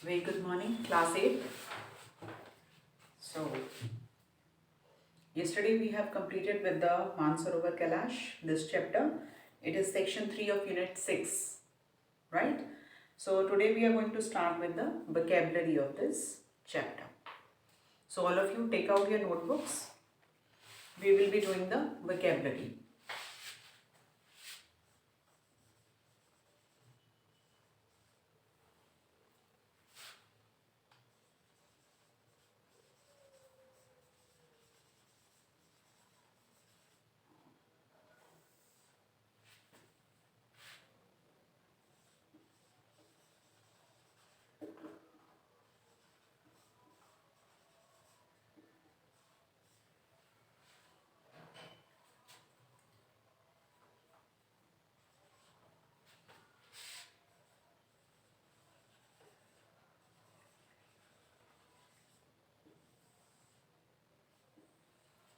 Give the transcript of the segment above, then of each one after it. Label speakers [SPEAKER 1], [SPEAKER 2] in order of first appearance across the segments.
[SPEAKER 1] Very good morning, class 8. So, yesterday we have completed with the Mansarovar Kailash, this chapter. It is section 3 of unit 6, right? So, today we are going to start with the vocabulary of this chapter. So, all of you take out your notebooks. We will be doing the vocabulary.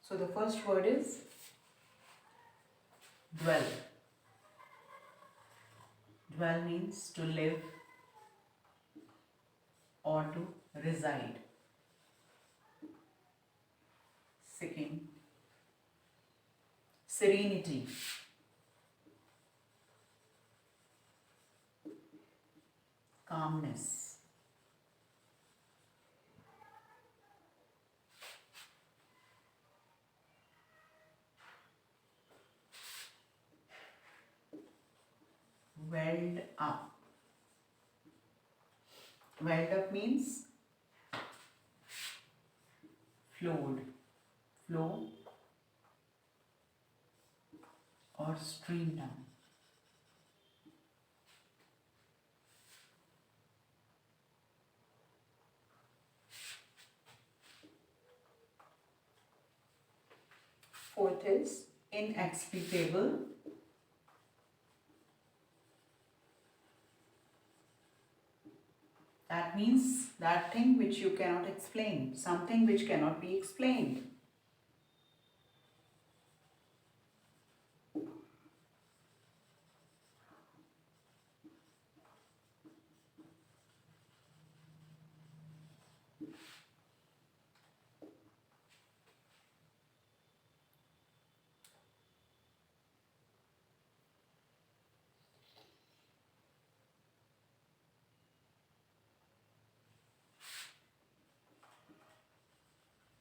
[SPEAKER 1] So, the first word is dwell. Dwell means to live or to reside. Second, serenity. Calmness. Welled up. Welled up means flowed, flow or stream down. Fourth is inexplicable. That means that thing which you cannot explain, something which cannot be explained.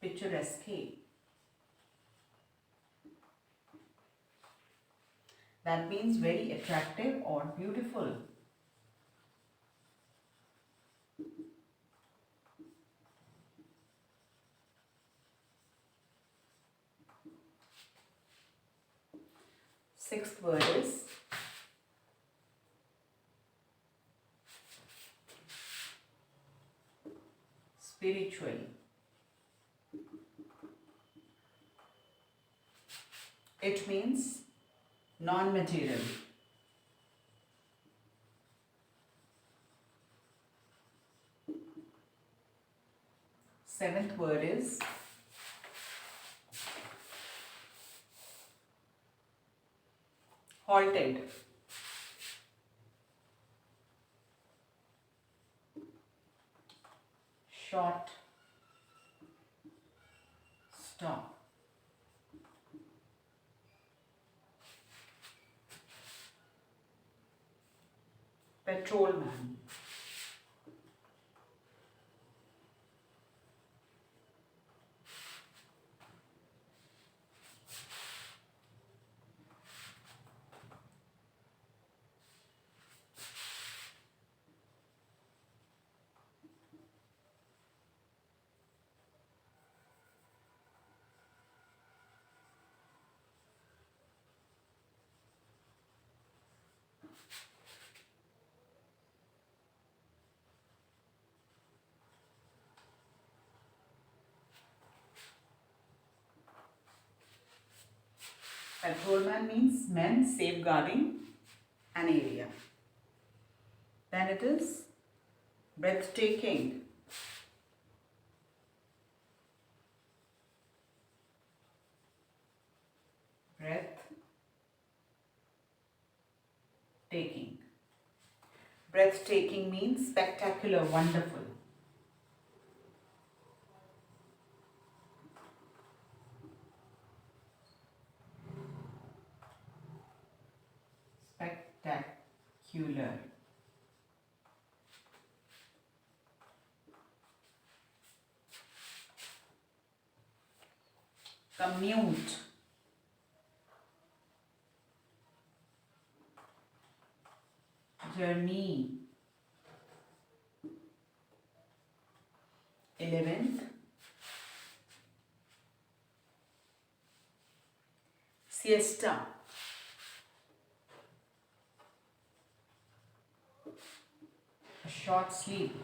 [SPEAKER 1] Picturesque. That means very attractive or beautiful. Sixth word is spiritual. It means non-material. Seventh word is halted. Short, stop. Patrolman. Patrolman means men safeguarding an area. Then it is breathtaking. Breath taking. Breathtaking means spectacular, wonderful. Spectacular. Commute. Journey. 11th. Siesta. A short sleep,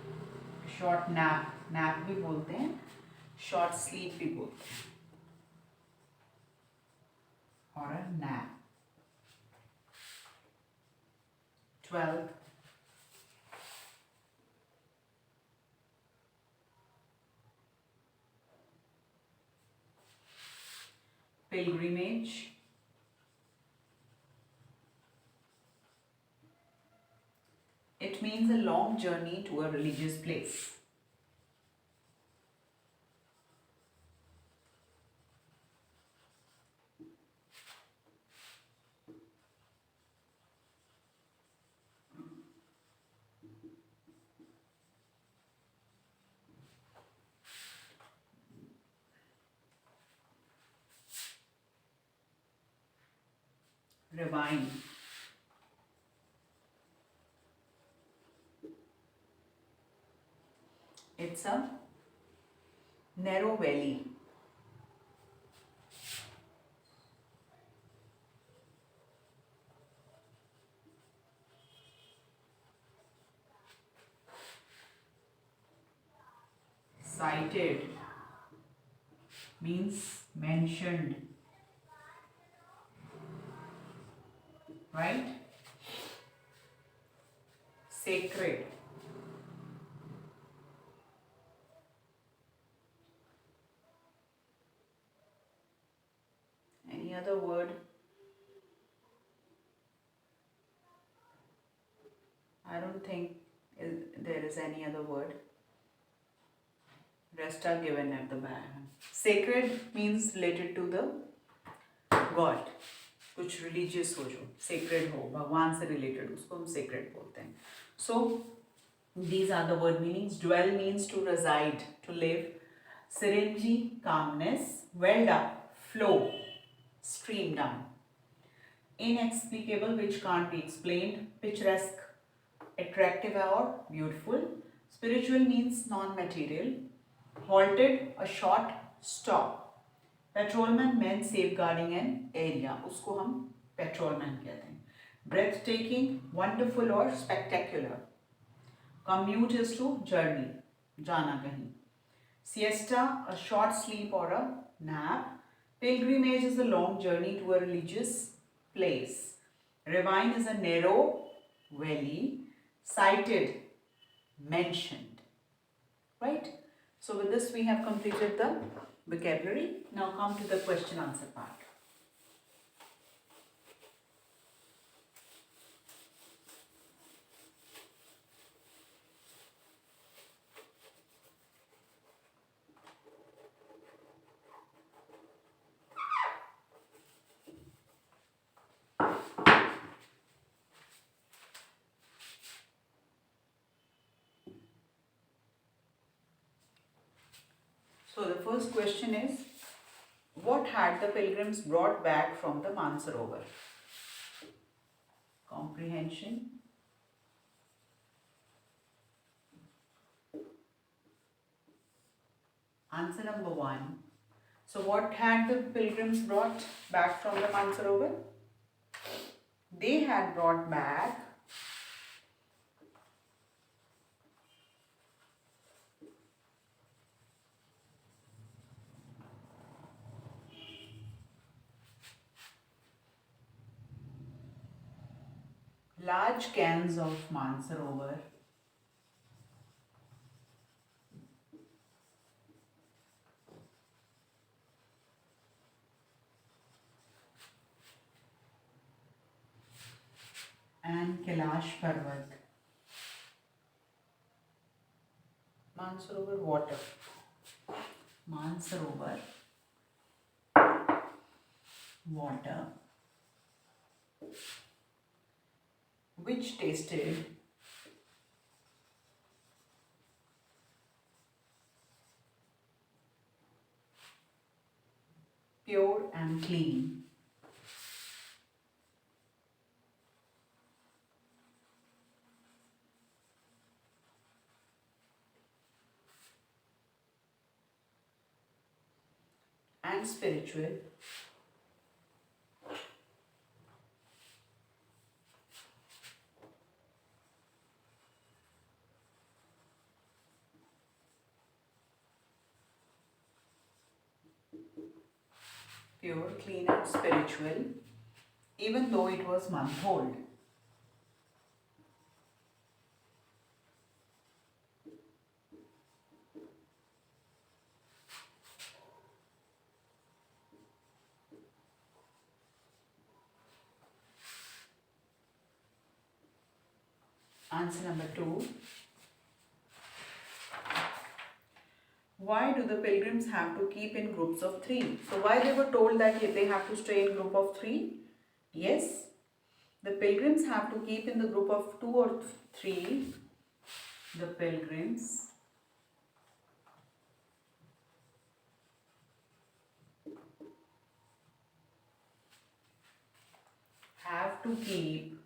[SPEAKER 1] short nap. Nap भी बोलते हैं, short sleep भी बोलते हैं, और a nap. 12th. Pilgrimage. It means a long journey to a religious place. Ravine. It's a narrow valley. Cited means mentioned, right? Sacred. Any other word? I don't think there is any other word. Rest are given at the back. Sacred means related to the God. कुछ religious हो जो sacred हो, भगवान से related, उसको हम sacred बोलते हैं. So these are the word meanings. Dwell means to reside, to live. Syringy, calmness. Welled up, flow, stream down. Inexplicable, which can't be explained. Picturesque, attractive or beautiful. Spiritual means non-material. Halted, a short stop. Patrolman, men safeguarding an area, उसको हम patrolman कहते हैं. Breathtaking, wonderful or spectacular. Commute is to journey, जाना कहीं. Siesta, a short sleep or a nap. Pilgrimage is a long journey to a religious place. Ravine is a narrow valley. Cited, mentioned. Right? So with this we have completed the vocabulary. Now come to the question answer part. So the first question is, what had the pilgrims brought back from the Mansarovar? Comprehension. Answer number 1. So what had the pilgrims brought back from the Mansarovar? They had brought back large cans of Mansarovar, and Kailash Parvat. Mansarovar water. Mansarovar water which tasted pure and clean. And spiritual. Pure, clean and spiritual, even though it was month old. Answer number 2. Why do the pilgrims have to keep in groups of 3? So why they were told that they have to stay in group of 3? Yes, the pilgrims have to keep in the group of 2 or 3. The pilgrims have to keep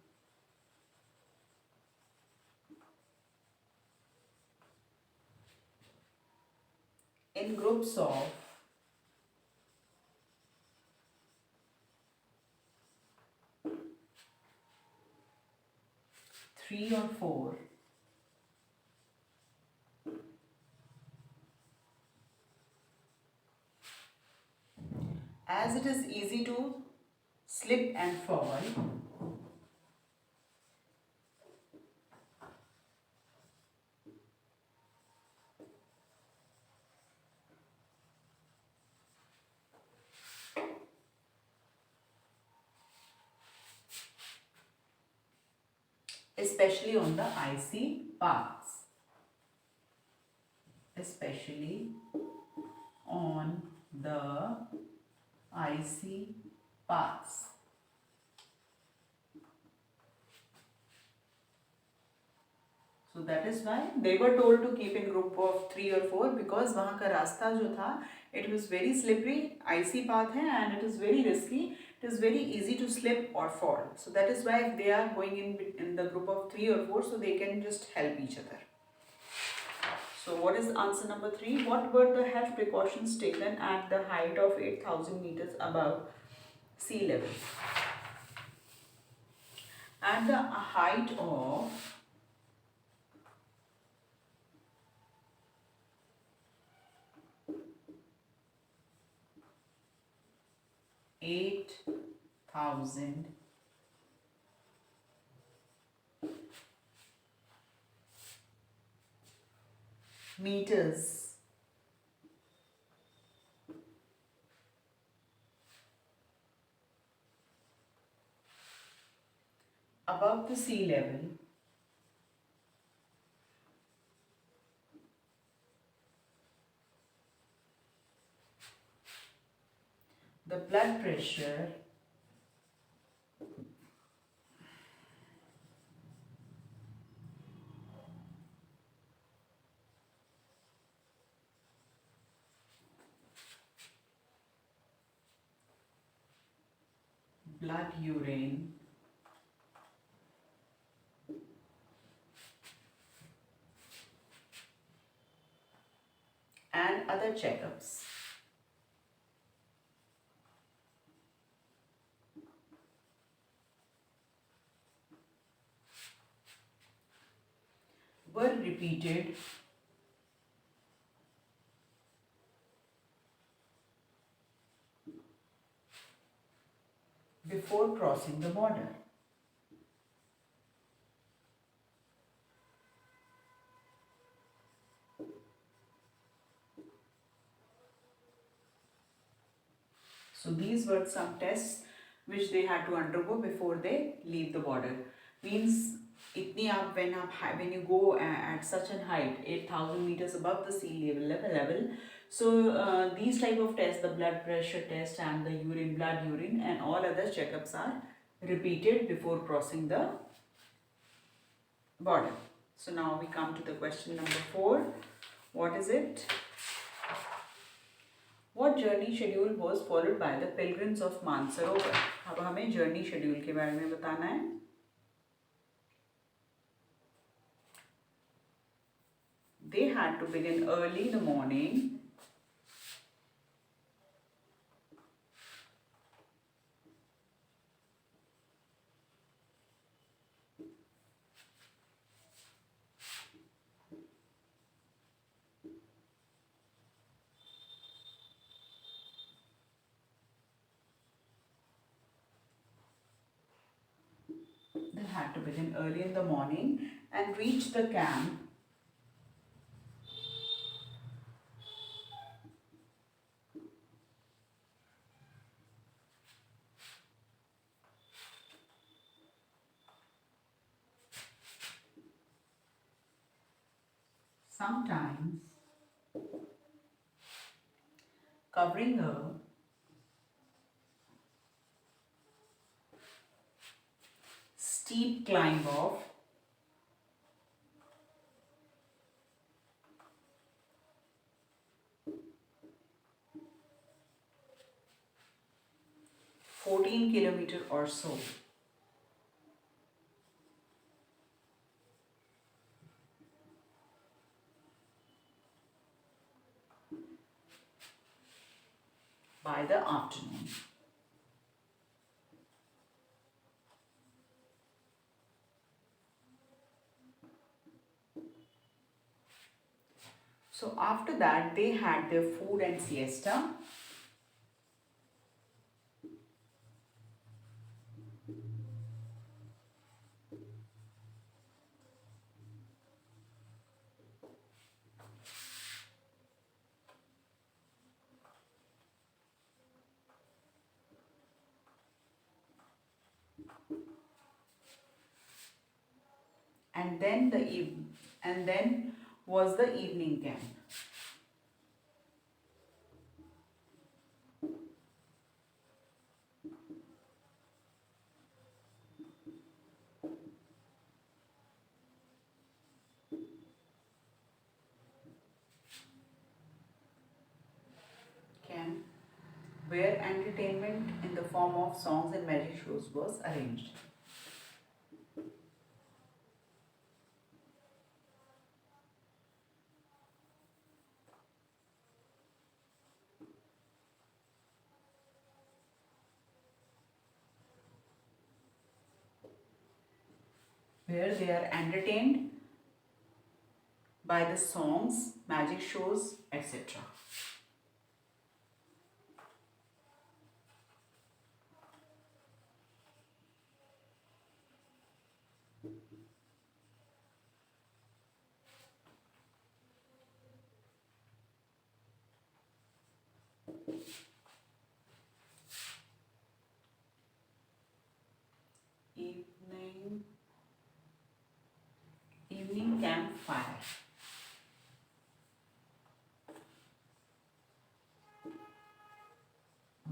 [SPEAKER 1] in groups of 3 or 4. As it is easy to slip and fall, especially on the icy paths. Especially on the icy paths. So that is why they were told to keep in group of 3 or 4, because वहाँ का रास्ता जो था, it was very slippery, icy path है, and it is very risky. It is very easy to slip or fall. So that is why they are going in the group of 3 or 4, so they can just help each other. So what is answer number 3? What were the health precautions taken at the height of 8,000 meters above sea level? At the height of 8,000 meters above the sea level, the blood pressure blood urine and other checkups were repeated before crossing the border. So these were some tests which they had to undergo before they leave the border. Means इतनी आप when you go at such an height 8,000 meters above the sea level, so these type of tests, the blood pressure test and the blood urine and all other checkups are repeated before crossing the border. So now we come to the question number 4. What is it? What journey schedule was followed by the pilgrims of Mansarovar? अब हमें journey schedule के बारे में बताना है. They had to begin early in the morning. They had to begin early in the morning and reach the camp sometimes covering a steep climb of 14 kilometers or so. By the afternoon. So after that they had their food and siesta. And then was the evening camp. Camp where entertainment in the form of songs and magic shows was arranged. Where they are entertained by the songs, magic shows, etc. Evening campfire.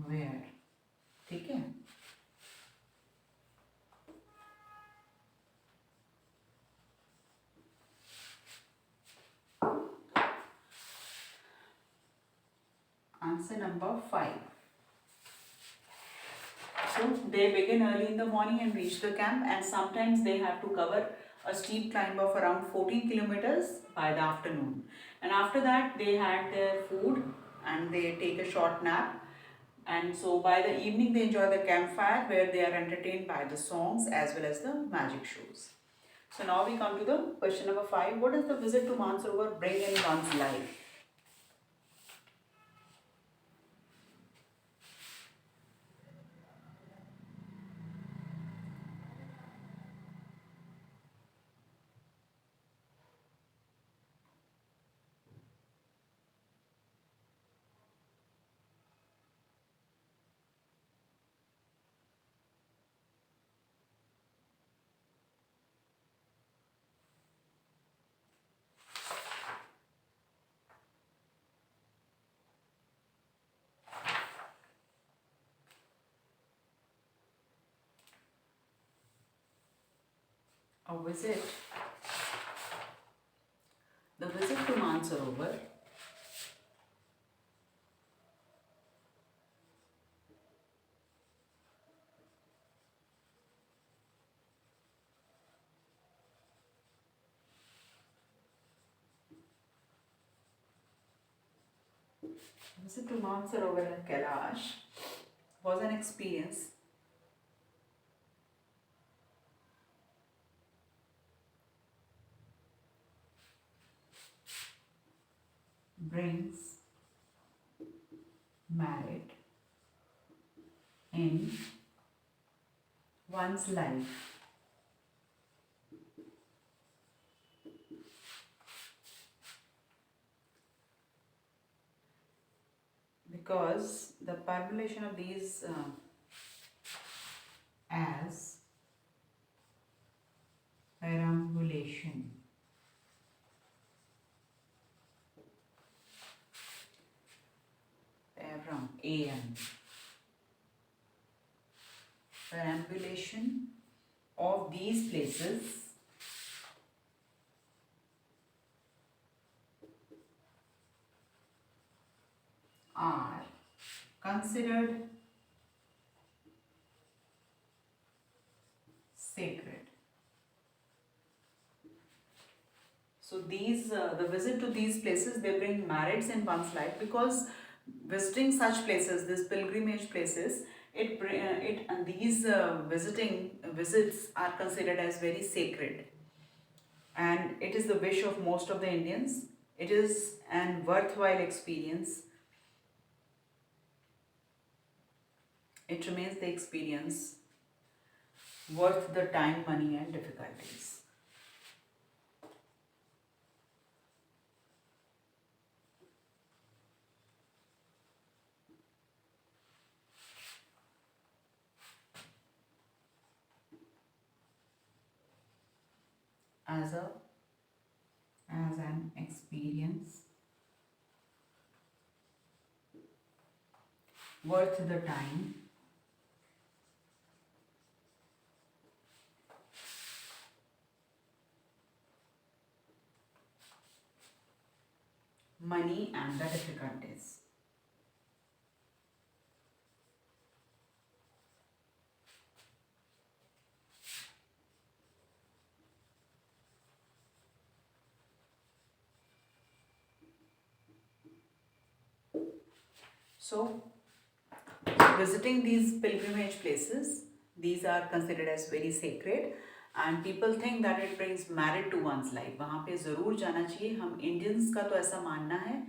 [SPEAKER 1] Where? ठीक है. Answer number 5. So they begin early in the morning and reach the camp, and sometimes they have to cover a steep climb of around 14 kilometers by the afternoon. And after that they had their food and they take a short nap. And so by the evening they enjoy the campfire where they are entertained by the songs as well as the magic shows. So now we come to the question number 5. What does the visit to Mansarovar bring in one's life? a visit, the visit to Mansarovar visit to Mansarovar and Kailash was an experience brings merit in one's life. Because the formulation of these as perambulation, am, perambulation of these places are considered sacred. So these the visit to these places, they bring merits in one's life, because visiting such places, these pilgrimage places, it and these visiting visits are considered as very sacred, and it is the wish of most of the Indians. It is an worthwhile experience. It remains the experience worth the time, money, and difficulties. As an experience worth the time, money, and the difficulties. So, visiting these pilgrimage places, these are considered as very sacred, and people think that it brings merit to one's life. वहाँ पे ज़रूर जाना चाहिए. हम Indians का तो ऐसा मानना है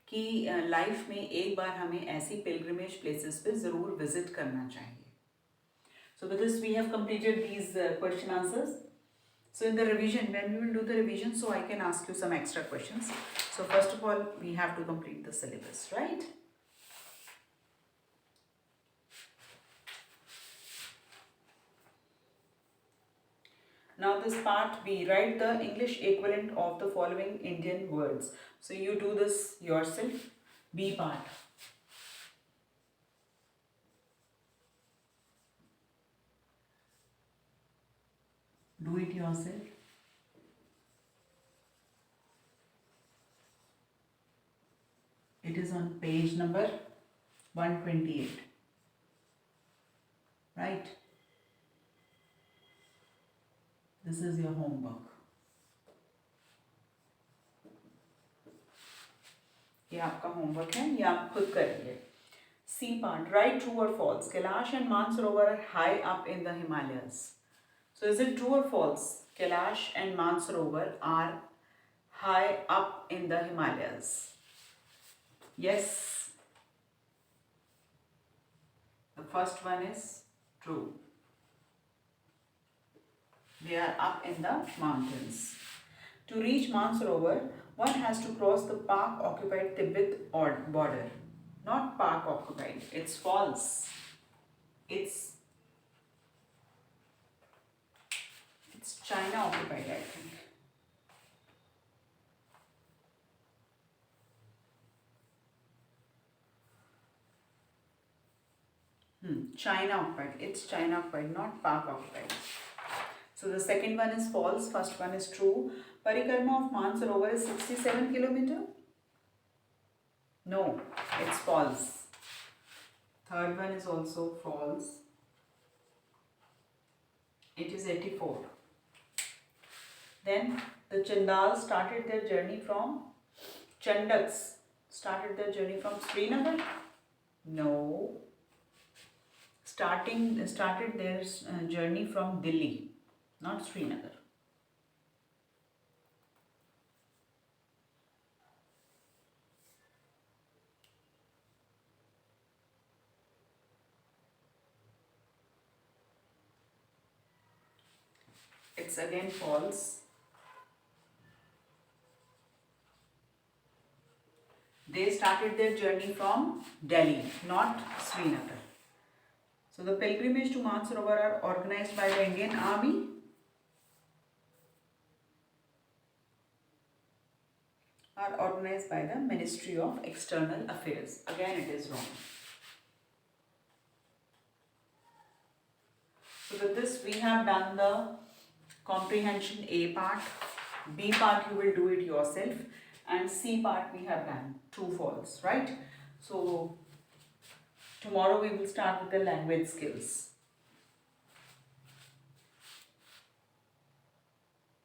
[SPEAKER 1] कि लाइफ में एक बार हमें ऐसी pilgrimage places पे ज़रूर visit करना चाहिए. So with this we have completed these question answers. So in the revision, when we will do the revision, so I can ask you some extra questions. So first of all, we have to complete the syllabus, right? Now this part B, write the English equivalent of the following Indian words. So you do this yourself. B part. Do it yourself. It is on page number 128. Right? This is your homework. ये आपका homework है, ये आप खुद करेंगे. C part, write true or false. Kailash and Mansarovar are high up in the Himalayas. So is it true or false? Kailash and Mansarovar are high up in the Himalayas. Yes. The first one is true. They are up in the mountains. To reach Mansarovar, one has to cross the Pak-occupied Tibet border. Not Pak-occupied, it's false. It's China-occupied, I think. China-occupied. It's China-occupied, not Pak-occupied. So the second one is false, first one is true. Parikrama of Mansarovar is 67 kilometer. No, it's false. Third one is also false. It is 84. Then the Chandals started their journey from Chandaks started their journey from Srinagar. No. Started their journey from Delhi, not Srinagar. It's again false. They started their journey from Delhi, not Srinagar. So the pilgrimage to Mansarovar are organized by the Indian Army. Are organized by the Ministry of External Affairs. Again, it is wrong. So with this, we have done the comprehension A part. B part, you will do it yourself. And C part, we have done true, false, right? So tomorrow we will start with the language skills.